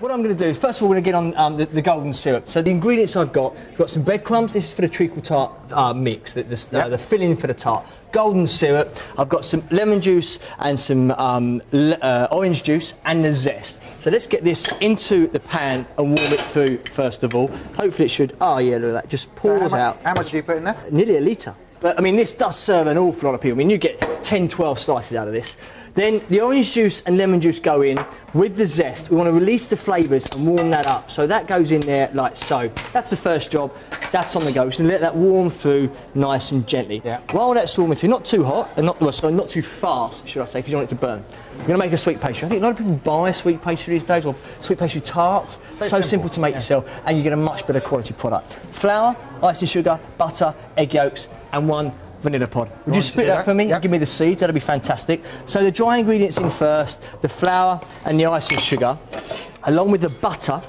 what I'm going to do is, first of all, we're going to get on the golden syrup. So the ingredients I've got some breadcrumbs. This is for the treacle tart mix, the filling for the tart. Golden syrup. I've got some lemon juice and some orange juice and the zest. So let's get this into the pan and warm it through first of all. Hopefully it should. Oh yeah, look at that. Just pours out. How much do you put in there? Nearly a litre. But I mean, this does serve an awful lot of people. I mean, you get 10, 12 slices out of this. Then the orange juice and lemon juice go in with the zest. We want to release the flavours and warm that up. So that goes in there like so. That's the first job. That's on the go. So let that warm through nice and gently. Yeah. While that's warming through, not too hot, and not too fast, should I say, because you want it to burn. We're going to make a sweet pastry. I think a lot of people buy sweet pastry these days, or sweet pastry tarts. So simple to make yourself, and you get a much better quality product. Flour, icing sugar, butter, egg yolks, and 1 vanilla pod. Would you split that for me? Yep. Give me the seeds, that'd be fantastic. So the dry ingredients in first, the flour and the icing sugar, along with the butter,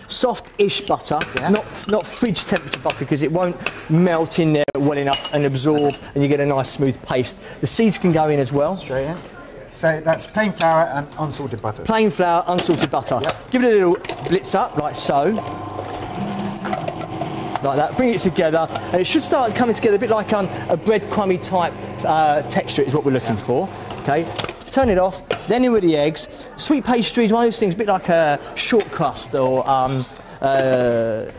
soft-ish butter, not fridge temperature butter, because it won't melt in there well enough and absorb, and you get a nice smooth paste. The seeds can go in as well. Straight in. So that's plain flour and unsalted butter. Plain flour, unsalted butter. Yep. Give it a little blitz up, like so. Like that, bring it together, and it should start coming together a bit like a breadcrumby type texture is what we're looking for. Okay, turn it off, then in with the eggs. Sweet pastry is one of those things, a bit like a short crust or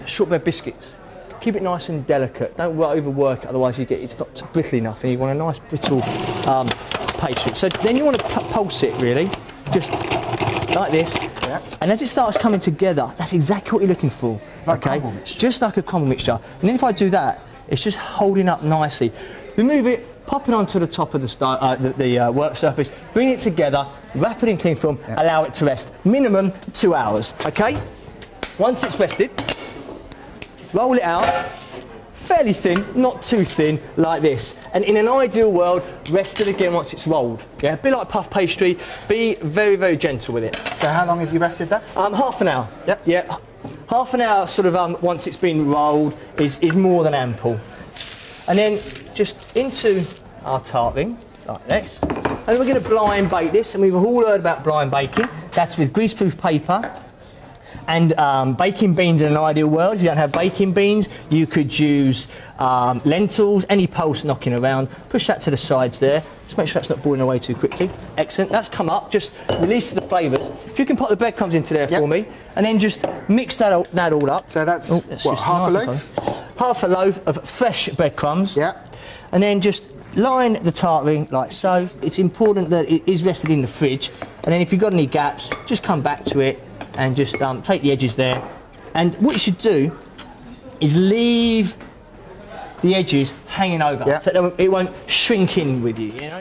shortbread biscuits. Keep it nice and delicate, don't overwork it, otherwise it's not brittle enough, and you want a nice brittle pastry. So then you want to pulse it really, just like this, and as it starts coming together, that's exactly what you're looking for. Like crumble mixture. Just like a crumble mixture. And then if I do that, it's just holding up nicely. Remove it, pop it onto the top of the work surface, bring it together, wrap it in cling film, allow it to rest. Minimum 2 hours, okay? Once it's rested, roll it out, fairly thin, not too thin, like this. And in an ideal world, rest it again once it's rolled. Yeah, a bit like puff pastry, be very, very gentle with it. So how long have you rested that? Half an hour. Yep. Yeah. Half an hour, sort of, once it's been rolled, is more than ample. And then just into our tartling, like this. And we're going to blind bake this, and we've all heard about blind baking. That's with greaseproof paper and baking beans in an ideal world. If you don't have baking beans, you could use lentils, any pulse knocking around. Push that to the sides there. Just make sure that's not boiling away too quickly. Excellent. That's come up. Just release the flavours. If you can put the breadcrumbs into there for me, and then just mix that all up. So that's what, half a loaf? Half a loaf of fresh breadcrumbs. Yeah. And then just line the tartling like so. It's important that it is rested in the fridge. And then if you've got any gaps, just come back to it and just take the edges there. And what you should do is leave the edges hanging over, so it won't shrink in with you, you know?